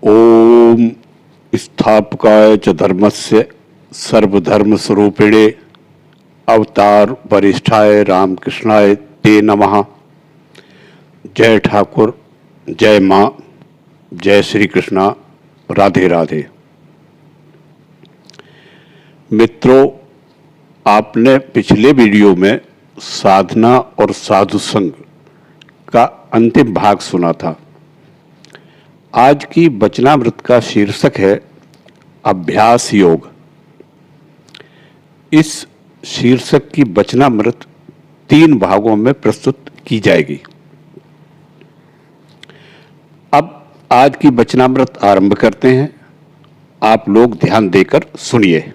ओम स्थापकाय च धर्मस्य सर्वधर्मस्वरूपिणे अवतार वरिष्ठाय रामकृष्णाय ते नमः। जय ठाकुर, जय माँ, जय श्री कृष्णा, राधे राधे। मित्रों, आपने पिछले वीडियो में साधना और साधु संग का अंतिम भाग सुना था। आज की वचनामृत का शीर्षक है अभ्यास योग। इस शीर्षक की वचनामृत 3 भागों में प्रस्तुत की जाएगी। अब आज की वचनामृत आरंभ करते हैं। आप लोग ध्यान देकर सुनिए।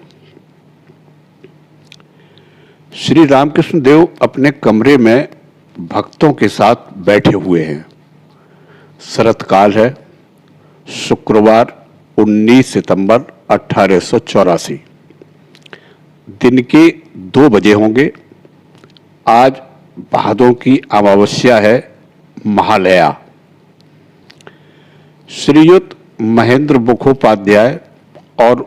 श्री रामकृष्ण देव अपने कमरे में भक्तों के साथ बैठे हुए हैं। शरतकाल है, शुक्रवार 19 सितंबर 1884। दिन के 2 बजे होंगे। आज भादों की अमावस्या है, महालया। श्रीयुत महेंद्र मुखोपाध्याय और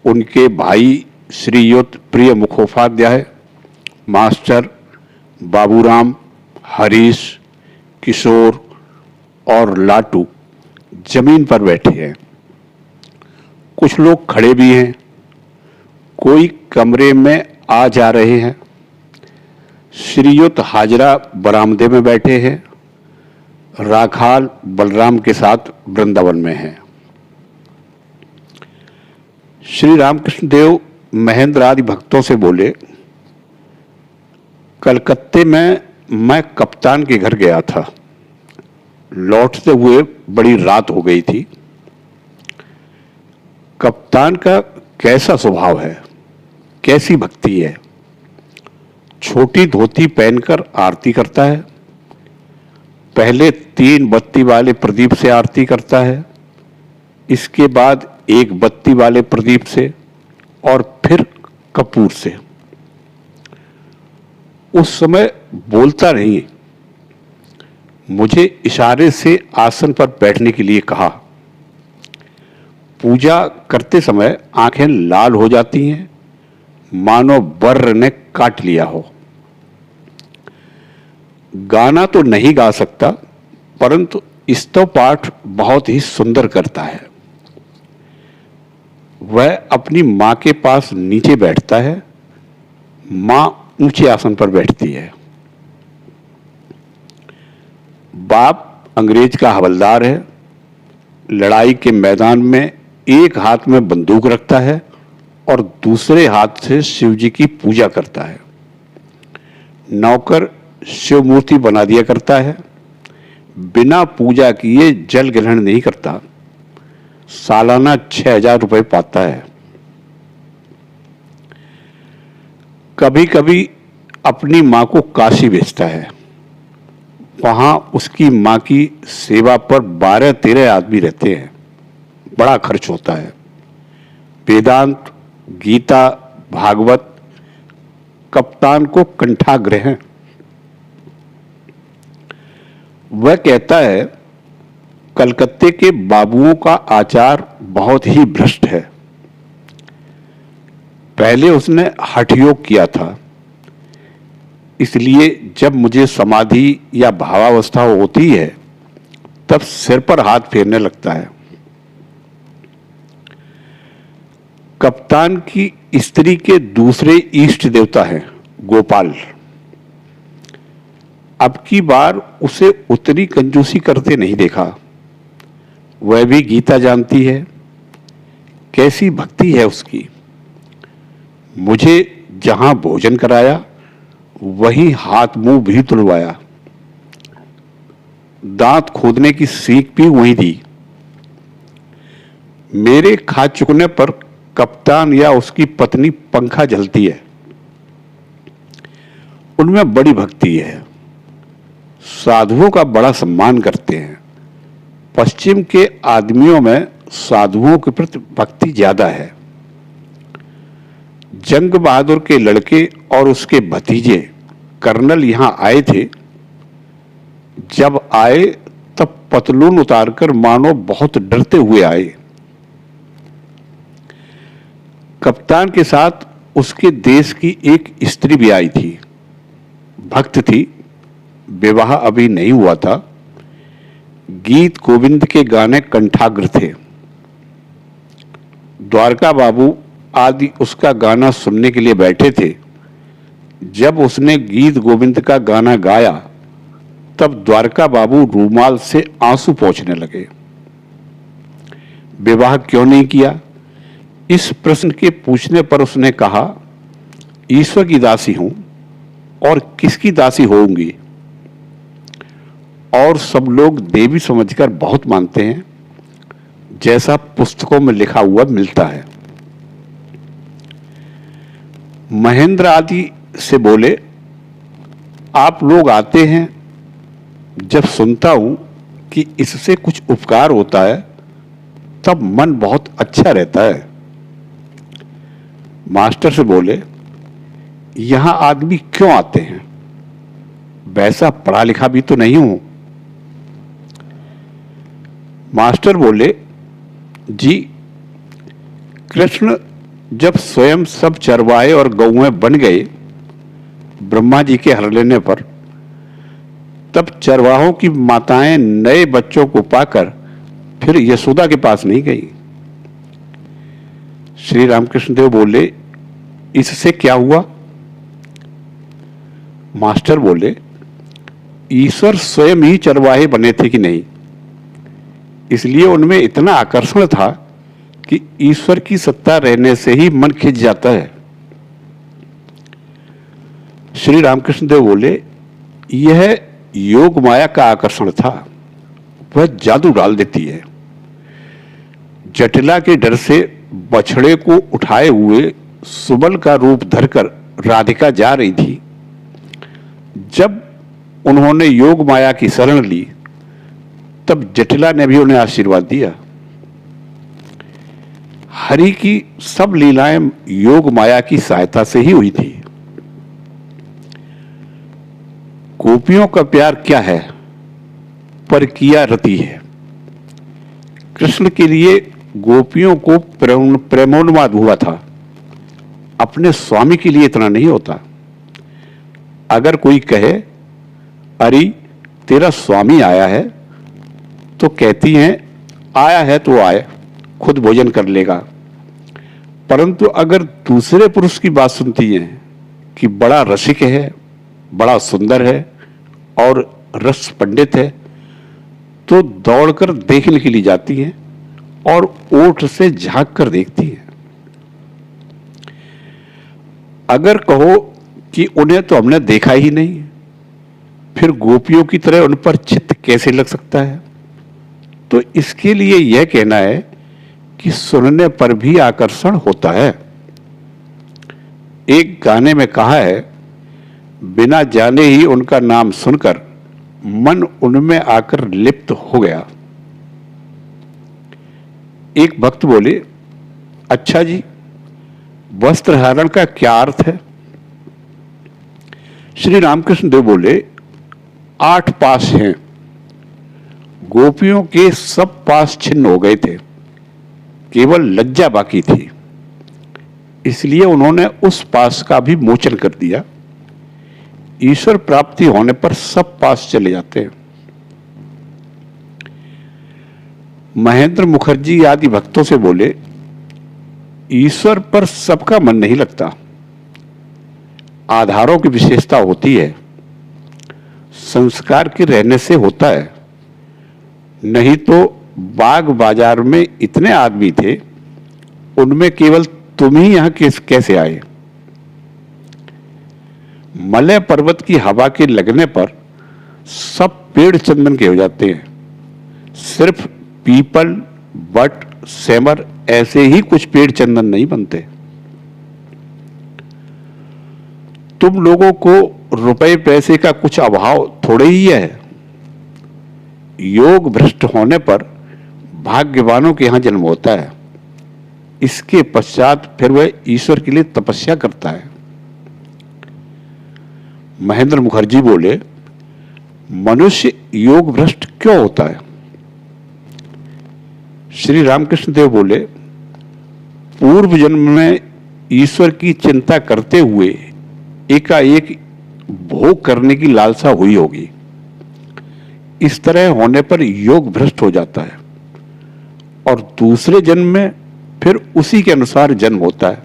उनके भाई श्रीयुत प्रिय मुखोपाध्याय, मास्टर बाबूराम, हरीश, किशोर और लाटू जमीन पर बैठे हैं। कुछ लोग खड़े भी हैं। कोई कमरे में आ जा रहे हैं। श्रीयुत हाजरा बरामदे में बैठे हैं। राखाल बलराम के साथ वृंदावन में हैं। श्री रामकृष्ण देव महेंद्र आदि भक्तों से बोले, कलकत्ते में मैं कप्तान के घर गया था। लौटते हुए बड़ी रात हो गई थी। कप्तान का कैसा स्वभाव है, कैसी भक्ति है। छोटी धोती पहनकर आरती करता है। पहले 3 बत्ती वाले प्रदीप से आरती करता है, इसके बाद 1 बत्ती वाले प्रदीप से और फिर कपूर से। उस समय बोलता नहीं, मुझे इशारे से आसन पर बैठने के लिए कहा। पूजा करते समय आंखें लाल हो जाती हैं, मानो बर्र ने काट लिया हो। गाना तो नहीं गा सकता, परंतु स्तव पाठ बहुत ही सुंदर करता है। वह अपनी मां के पास नीचे बैठता है, मां ऊंचे आसन पर बैठती है। बाप अंग्रेज का हवलदार है। लड़ाई के मैदान में एक हाथ में बंदूक रखता है और दूसरे हाथ से शिव जी की पूजा करता है। नौकर शिव मूर्ति बना दिया करता है। बिना पूजा किए जल ग्रहण नहीं करता। सालाना 6000 रुपए पाता है। कभी कभी अपनी मां को काशी भेजता है। वहां उसकी मां की सेवा पर 12-13 आदमी रहते हैं। बड़ा खर्च होता है। वेदांत, गीता, भागवत कप्तान को कंठाग्र हैं। वह कहता है, कलकत्ते के बाबुओं का आचार बहुत ही भ्रष्ट है। पहले उसने हठ योग किया था, इसलिए जब मुझे समाधि या भावावस्था होती है तब सिर पर हाथ फेरने लगता है। कप्तान की स्त्री के दूसरे इष्ट देवता हैं गोपाल। अब की बार उसे उतनी कंजूसी करते नहीं देखा। वह भी गीता जानती है। कैसी भक्ति है उसकी। मुझे जहां भोजन कराया वहीं हाथ मुंह भी तुलवाया। दांत खोदने की सीख भी वहीं दी। मेरे खा चुकने पर कप्तान या उसकी पत्नी पंखा जलती है। उनमें बड़ी भक्ति है। साधुओं का बड़ा सम्मान करते हैं। पश्चिम के आदमियों में साधुओं के प्रति भक्ति ज्यादा है। जंग बहादुर के लड़के और उसके भतीजे कर्नल यहां आए थे। जब आए तब पतलून उतारकर मानो बहुत डरते हुए आए। कप्तान के साथ उसके देश की एक स्त्री भी आई थी। भक्त थी, विवाह अभी नहीं हुआ था, गीत गोविंद के गाने कंठाग्र थे। द्वारका बाबू आदि उसका गाना सुनने के लिए बैठे थे। जब उसने गीत गोविंद का गाना गाया तब द्वारका बाबू रूमाल से आंसू पोंछने लगे। विवाह क्यों नहीं किया, इस प्रश्न के पूछने पर उसने कहा, ईश्वर की दासी हूं और किसकी दासी होऊंगी। और सब लोग देवी समझकर बहुत मानते हैं, जैसा पुस्तकों में लिखा हुआ मिलता है। महेंद्र आदि से बोले, आप लोग आते हैं, जब सुनता हूं कि इससे कुछ उपकार होता है तब मन बहुत अच्छा रहता है। मास्टर से बोले, यहां आदमी क्यों आते हैं, वैसा पढ़ा लिखा भी तो नहीं हूं। मास्टर बोले, जी कृष्ण जब स्वयं सब चरवाहे और गौएं बन गए ब्रह्मा जी के हर लेने पर, तब चरवाहों की माताएं नए बच्चों को पाकर फिर यशोदा के पास नहीं गई। श्री रामकृष्ण देव बोले, इससे क्या हुआ। मास्टर बोले, ईश्वर स्वयं ही चरवाहे बने थे कि नहीं, इसलिए उनमें इतना आकर्षण था कि ईश्वर की सत्ता रहने से ही मन खिंच जाता है। श्री रामकृष्ण देव बोले, यह योग माया का आकर्षण था, वह जादू डाल देती है। जटिला के डर से बछड़े को उठाए हुए सुबल का रूप धरकर राधिका जा रही थी। जब उन्होंने योग माया की शरण ली तब जटिला ने भी उन्हें आशीर्वाद दिया। हरि की सब लीलाएं योग माया की सहायता से ही हुई थी। गोपियों का प्यार क्या है, पर किया रति है। कृष्ण के लिए गोपियों को प्रेमोन्माद हुआ था, अपने स्वामी के लिए इतना नहीं होता। अगर कोई कहे, अरे तेरा स्वामी आया है, तो कहती हैं, आया है तो आए, खुद भोजन कर लेगा। परंतु अगर दूसरे पुरुष की बात सुनती हैं कि बड़ा रसिक है, बड़ा सुंदर है और रस पंडित है, तो दौड़कर देखने के लिए जाती हैं और ओठ से झांक कर देखती हैं। अगर कहो कि उन्हें तो हमने देखा ही नहीं, फिर गोपियों की तरह उन पर चित्त कैसे लग सकता है। तो इसके लिए यह कहना है कि सुनने पर भी आकर्षण होता है। एक गाने में कहा है, बिना जाने ही उनका नाम सुनकर मन उनमें आकर लिप्त हो गया। एक भक्त बोले, अच्छा जी, वस्त्र हरण का क्या अर्थ है। श्री रामकृष्ण देव बोले, 8 पास हैं, गोपियों के सब पास छिन्न हो गए थे, केवल लज्जा बाकी थी, इसलिए उन्होंने उस पास का भी मोचन कर दिया। ईश्वर प्राप्ति होने पर सब पास चले जाते हैं। महेंद्र मुखर्जी आदि भक्तों से बोले, ईश्वर पर सबका मन नहीं लगता, आधारों की विशेषता होती है, संस्कार के रहने से होता है। नहीं तो बाग बाजार में इतने आदमी थे, उनमें केवल तुम ही यहां कैसे आए। मलय पर्वत की हवा के लगने पर सब पेड़ चंदन के हो जाते हैं, सिर्फ पीपल, बट, सेमर ऐसे ही कुछ पेड़ चंदन नहीं बनते। तुम लोगों को रुपए पैसे का कुछ अभाव थोड़े ही है। योग भ्रष्ट होने पर भाग्यवानों के यहां जन्म होता है, इसके पश्चात फिर वह ईश्वर के लिए तपस्या करता है। महेंद्र मुखर्जी बोले, मनुष्य योग भ्रष्ट क्यों होता है। श्री रामकृष्ण देव बोले, पूर्व जन्म में ईश्वर की चिंता करते हुए एकाएक भोग करने की लालसा हुई होगी। इस तरह होने पर योग भ्रष्ट हो जाता है और दूसरे जन्म में फिर उसी के अनुसार जन्म होता है।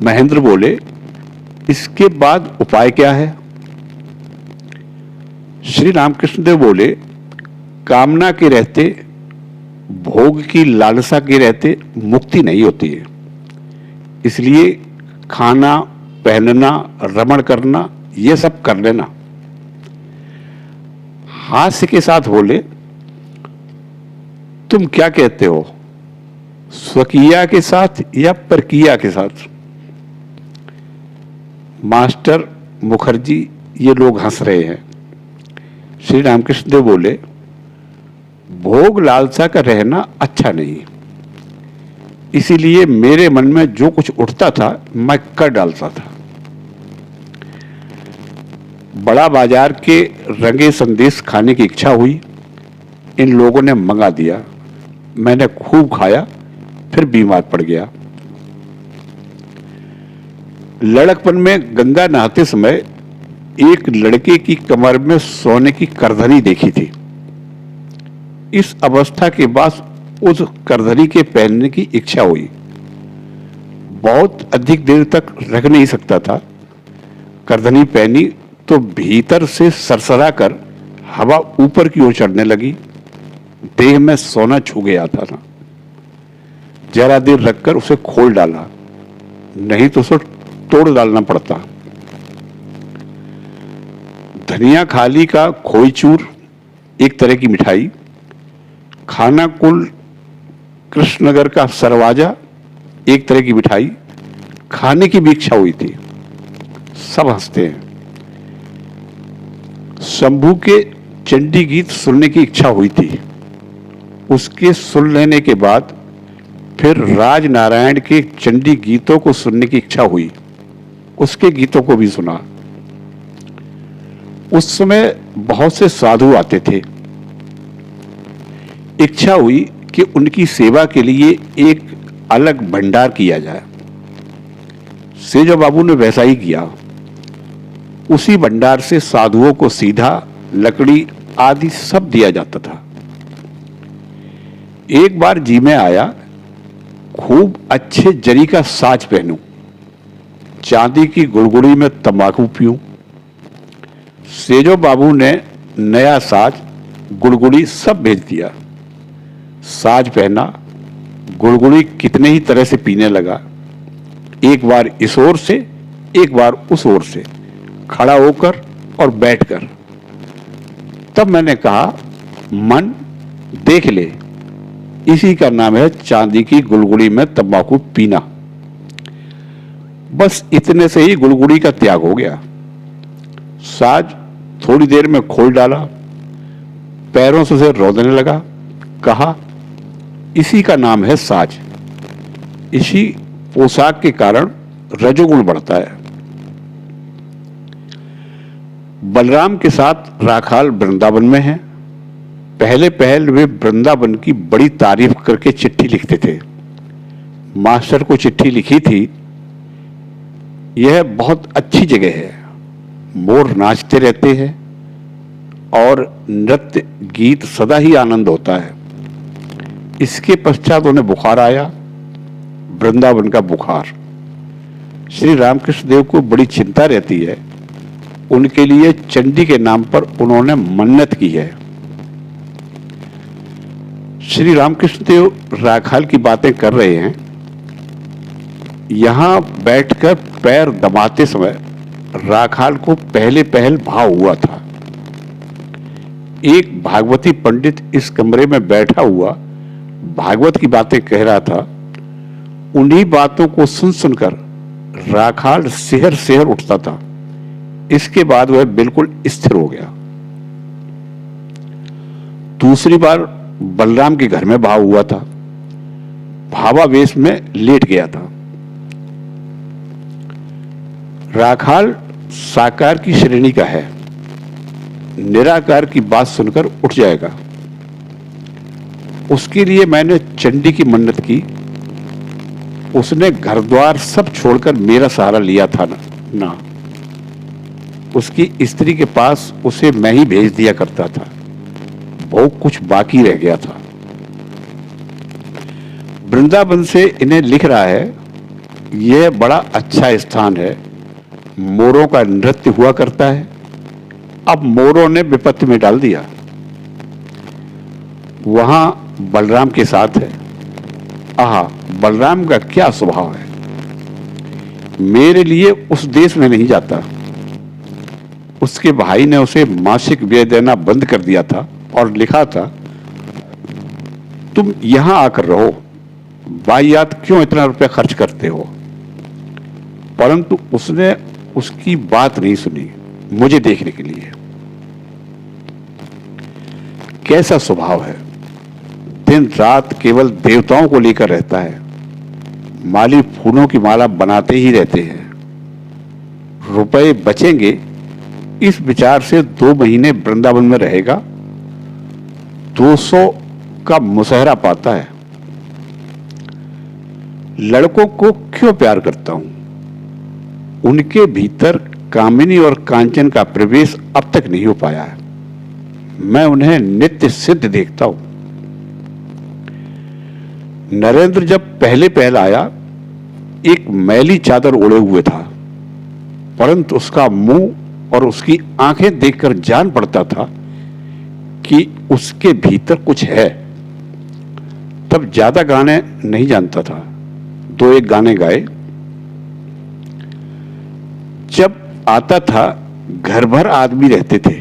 महेंद्र बोले, इसके बाद उपाय क्या है? श्री रामकृष्ण देव बोले, कामना के रहते, भोग की लालसा के रहते मुक्ति नहीं होती है। इसलिए खाना, पहनना, रमण करना, यह सब कर लेना। हास्य के साथ बोले, तुम क्या कहते हो, स्वकीया के साथ या परकीया के साथ? मास्टर मुखर्जी ये लोग हंस रहे हैं। श्री रामकृष्ण देव बोले, भोग लालसा का रहना अच्छा नहीं, इसीलिए मेरे मन में जो कुछ उठता था मैं कर डालता था। बड़ा बाजार के रंगे संदेश खाने की इच्छा हुई, इन लोगों ने मंगा दिया। मैंने खूब खाया, फिर बीमार पड़ गया। लड़कपन में गंगा नहाते समय एक लड़के की कमर में सोने की करधनी देखी थी। इस अवस्था के बाद उस करधनी के पहनने की इच्छा हुई। बहुत अधिक देर तक रख नहीं सकता था। करधनी पहनी तो भीतर से सरसरा कर हवा ऊपर की ओर चढ़ने लगी। देह में सोना छू गया था ना। जरा देर रखकर उसे खोल डाला, नहीं तो उसे तोड़ डालना पड़ता। धनिया खाली का खोई चूर एक तरह की मिठाई, खाना कुल कृष्णनगर का सरवाजा एक तरह की मिठाई, खाने की भी इच्छा हुई थी। सब हंसते हैं। शंभू के चंडी गीत सुनने की इच्छा हुई थी। उसके सुन लेने के बाद फिर राज नारायण के चंडी गीतों को सुनने की इच्छा हुई। उसके गीतों को भी सुना। उस समय बहुत से साधु आते थे। इच्छा हुई कि उनकी सेवा के लिए एक अलग भंडार किया जाए। सेजो बाबू ने वैसा ही किया। उसी भंडार से साधुओं को सीधा, लकड़ी आदि सब दिया जाता था। एक बार जी में आया, खूब अच्छे जरी का साज पहनूं, चांदी की गुड़गुड़ी में तंबाकू पीऊं। सेजो बाबू ने नया साज, गुड़गुड़ी सब भेज दिया। साज पहना, गुड़गुड़ी कितने ही तरह से पीने लगा। एक बार इस ओर से, एक बार उस ओर से, खड़ा होकर और बैठकर। तब मैंने कहा, मन देख ले, इसी का नाम है चांदी की गुड़गुड़ी में तंबाकू पीना। बस इतने से ही गुड़गुड़ी का त्याग हो गया। साज थोड़ी देर में खोल डाला, पैरों से उसे रौंदने लगा। कहा, इसी का नाम है साज। इसी पोशाक के कारण रजोगुण बढ़ता है। बलराम के साथ राखाल वृंदावन में है। पहले पहल वे वृंदावन की बड़ी तारीफ करके चिट्ठी लिखते थे। मास्टर को चिट्ठी लिखी थी, यह बहुत अच्छी जगह है। मोर नाचते रहते हैं और नृत्य गीत सदा ही आनंद होता है। इसके पश्चात उन्हें बुखार आया, वृंदावन का बुखार। श्री रामकृष्ण देव को बड़ी चिंता रहती है। उनके लिए चंडी के नाम पर उन्होंने मन्नत की है। श्री रामकृष्ण देव राखाल की बातें कर रहे हैं। यहां बैठकर पैर दबाते समय राखाल को पहले पहल भाव हुआ था। एक भागवती पंडित इस कमरे में बैठा हुआ भागवत की बातें कह रहा था। उन्हीं बातों को सुन सुनकर राखाल सिहर सिहर उठता था। इसके बाद वह बिल्कुल स्थिर हो गया। दूसरी बार बलराम के घर में भाव हुआ था। भावावेश में लेट गया था। राखाल साकार की श्रेणी का है, निराकार की बात सुनकर उठ जाएगा। उसके लिए मैंने चंडी की मन्नत की। उसने घर द्वार सब छोड़कर मेरा सहारा लिया था ना। उसकी स्त्री के पास उसे मैं ही भेज दिया करता था। बहुत कुछ बाकी रह गया था। वृंदावन से इन्हें लिख रहा है, यह बड़ा अच्छा स्थान है। मोरों का नृत्य हुआ करता है। अब मोरों ने विपत्ति में डाल दिया। वहां बलराम के साथ है। आहा, बलराम का क्या स्वभाव है। मेरे लिए उस देश में नहीं जाता। उसके भाई ने उसे मासिक व्यय देना बंद कर दिया था और लिखा था, तुम यहां आकर रहो, वाहियात क्यों इतना रुपया खर्च करते हो। परंतु उसने उसकी बात नहीं सुनी मुझे देखने के लिए। कैसा स्वभाव है। दिन रात केवल देवताओं को लेकर रहता है। माली फूलों की माला बनाते ही रहते हैं। रुपए बचेंगे इस विचार से 2 महीने वृंदावन में रहेगा। 200 का मुसहरा पाता है। लड़कों को क्यों प्यार करता हूं। उनके भीतर कामिनी और कांचन का प्रवेश अब तक नहीं हो पाया है। मैं उन्हें नित्य सिद्ध देखता हूं। नरेंद्र जब पहले आया, एक मैली चादर ओढ़े हुए था, परंतु उसका मुंह और उसकी आंखें देखकर जान पड़ता था कि उसके भीतर कुछ है। तब ज्यादा गाने नहीं जानता था, 2-1 गाने गाए। जब आता था घर भर आदमी रहते थे,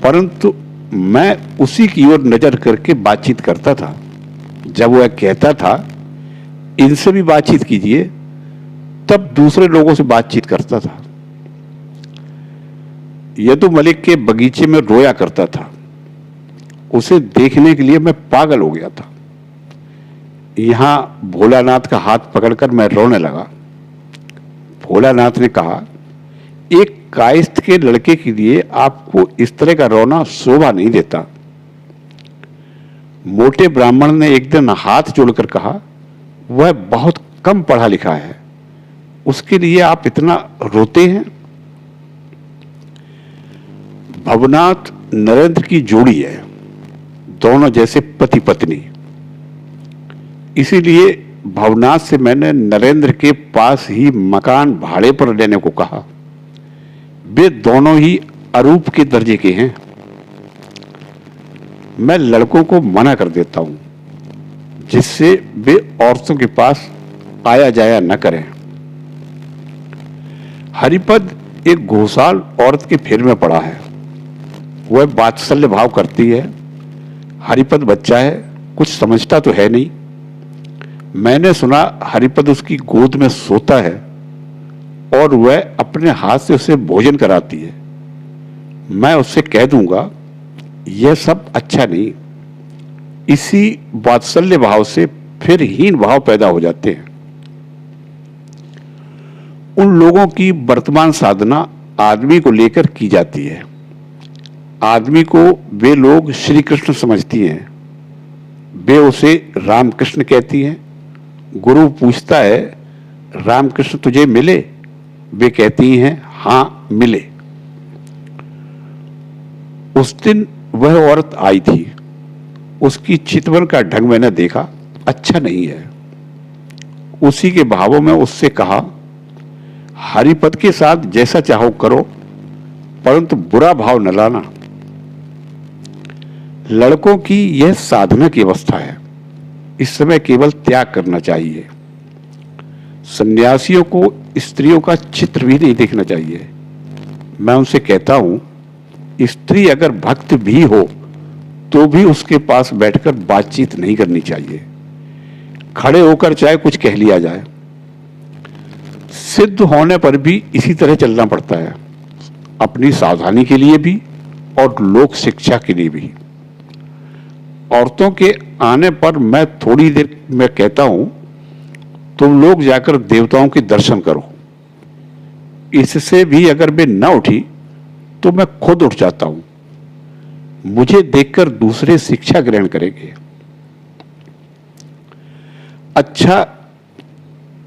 परंतु मैं उसी की ओर नजर करके बातचीत करता था। जब वह कहता था इनसे भी बातचीत कीजिए, तब दूसरे लोगों से बातचीत करता था। यदु मलिक के बगीचे में रोया करता था। उसे देखने के लिए मैं पागल हो गया था। यहां भोलानाथ का हाथ पकड़कर मैं रोने लगा। भोलानाथ ने कहा, एक कायस्थ के लड़के के लिए आपको इस तरह का रोना शोभा नहीं देता। मोटे ब्राह्मण ने एक दिन हाथ जोड़कर कहा, वह बहुत कम पढ़ा लिखा है, उसके लिए आप इतना रोते हैं। भवनाथ नरेंद्र की जोड़ी है, दोनों जैसे पति पत्नी। इसीलिए भवनाथ से मैंने नरेंद्र के पास ही मकान भाड़े पर लेने को कहा। वे दोनों ही अरूप के दर्जे के हैं। मैं लड़कों को मना कर देता हूं, जिससे वे औरतों के पास आया जाया न करें। हरिपद एक घोषाल औरत के फेर में पड़ा है। वह वात्सल्य भाव करती है। हरिपद बच्चा है, कुछ समझता तो है नहीं। मैंने सुना हरिपद उसकी गोद में सोता है और वह अपने हाथ से उसे भोजन कराती है। मैं उससे कह दूंगा, यह सब अच्छा नहीं। इसी वात्सल्य भाव से फिर हीन भाव पैदा हो जाते हैं। उन लोगों की वर्तमान साधना आदमी को लेकर की जाती है। आदमी को वे लोग श्री कृष्ण समझती हैं। वे उसे रामकृष्ण कहती हैं। गुरु पूछता है, रामकृष्ण तुझे मिले? वे कहती हैं, हाँ मिले। उस दिन वह औरत आई थी। उसकी चितवन का ढंग मैंने देखा, अच्छा नहीं है। उसी के भावों में उससे कहा, हरिपद के साथ जैसा चाहो करो, परंतु बुरा भाव न लाना। लड़कों की यह साधना की अवस्था है। इस समय केवल त्याग करना चाहिए। सन्यासियों को स्त्रियों का चित्र भी नहीं देखना चाहिए। मैं उनसे कहता हूं, स्त्री अगर भक्त भी हो तो भी उसके पास बैठकर बातचीत नहीं करनी चाहिए। खड़े होकर चाहे कुछ कह लिया जाए। सिद्ध होने पर भी इसी तरह चलना पड़ता है, अपनी सावधानी के लिए भी और लोक शिक्षा के लिए भी। औरतों के आने पर मैं थोड़ी देर में कहता हूं, तुम लोग जाकर देवताओं के दर्शन करो। इससे भी अगर वे न उठी तो मैं खुद उठ जाता हूं। मुझे देखकर दूसरे शिक्षा ग्रहण करेंगे। अच्छा,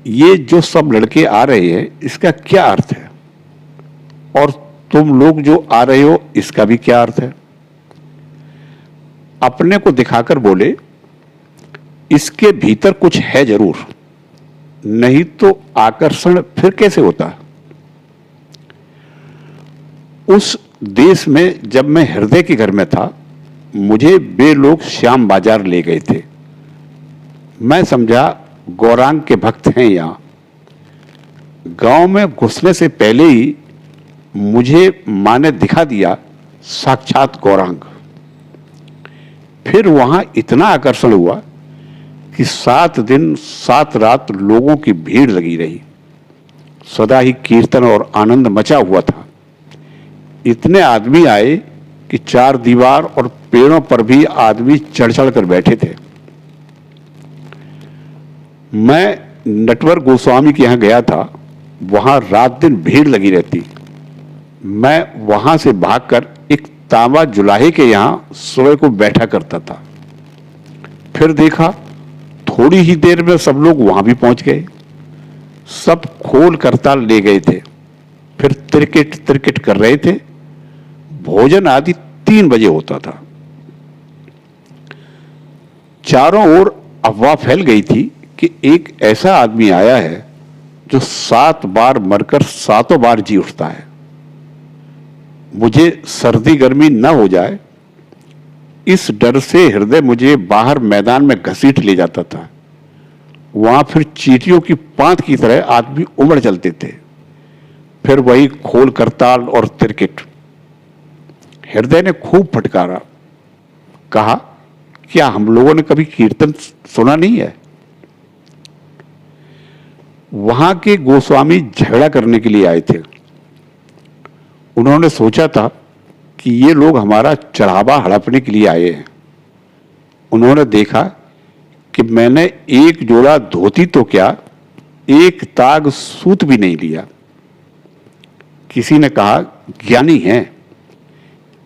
ये जो सब लड़के आ रहे हैं इसका क्या अर्थ है, और तुम लोग जो आ रहे हो इसका भी क्या अर्थ है? अपने को दिखाकर बोले, इसके भीतर कुछ है जरूर, नहीं तो आकर्षण फिर कैसे होता? उस देश में जब मैं हृदय के घर में था, मुझे वे लोग श्याम बाजार ले गए थे। मैं समझा गौरांग के भक्त हैं यहां। गांव में घुसने से पहले ही मुझे मां ने दिखा दिया साक्षात गौरांग। फिर वहां इतना आकर्षण हुआ कि 7 दिन 7 रात लोगों की भीड़ लगी रही। सदा ही कीर्तन और आनंद मचा हुआ था। इतने आदमी आए कि 4 दीवार और पेड़ों पर भी आदमी चढ़ चढ़ कर बैठे थे। मैं नटवर गोस्वामी के यहां गया था, वहां रात दिन भीड़ लगी रहती। मैं वहां से भागकर एक तांबा जुलाहे के यहां सुबह को बैठा करता था। फिर देखा थोड़ी ही देर में सब लोग वहां भी पहुंच गए। सब खोल करताल ले गए थे। फिर तिरकिट तिरकिट कर रहे थे। भोजन आदि 3 बजे होता था। चारों ओर अफवाह फैल गई थी कि एक ऐसा आदमी आया है जो 7 बार मरकर 7 बार जी उठता है। मुझे सर्दी गर्मी न हो जाए, इस डर से हृदय मुझे बाहर मैदान में घसीट ले जाता था। वहां फिर चींटियों की पांत की तरह आदमी उमड़ चलते थे। फिर वही खोल करताल और तिरकिट। हृदय ने खूब फटकारा, कहा, क्या हम लोगों ने कभी कीर्तन सुना नहीं है? वहां के गोस्वामी झगड़ा करने के लिए आए थे। उन्होंने सोचा था कि ये लोग हमारा चढ़ावा हड़पने के लिए आए हैं। उन्होंने देखा कि मैंने एक जोड़ा धोती तो क्या, एक ताग सूत भी नहीं लिया। किसी ने कहा, ज्ञानी हैं।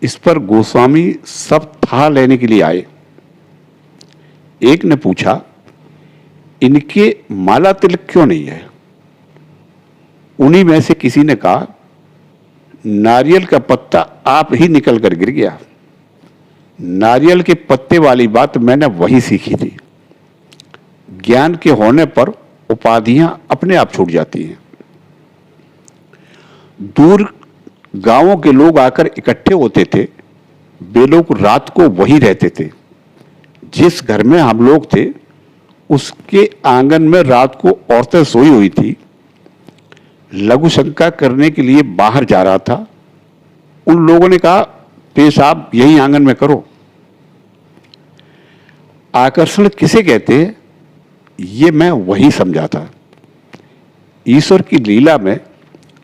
इस पर गोस्वामी सब था लेने के लिए आए। एक ने पूछा, इनके माला तिलक क्यों नहीं है? उन्हीं में से किसी ने कहा, नारियल का पत्ता आप ही निकल कर गिर गया। नारियल के पत्ते वाली बात मैंने वही सीखी थी। ज्ञान के होने पर उपाधियां अपने आप छूट जाती हैं। दूर गांवों के लोग आकर इकट्ठे होते थे। वे लोग रात को वहीं रहते थे। जिस घर में हम लोग थे उसके आंगन में रात को औरतें सोई हुई थी। लघु शंका करने के लिए बाहर जा रहा था। उन लोगों ने कहा, पेशाब यही आंगन में करो। आकर्षण किसे कहते हैं, ये मैं वही समझा था। ईश्वर की लीला में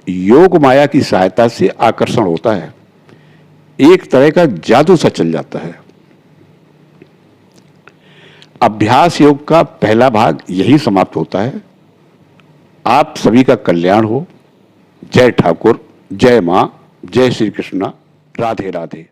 योग माया की सहायता से आकर्षण होता है। एक तरह का जादू सा चल जाता है। अभ्यास योग का पहला भाग यही समाप्त होता है। आप सभी का कल्याण हो। जय ठाकुर, जय मां, जय श्री कृष्णा, राधे राधे।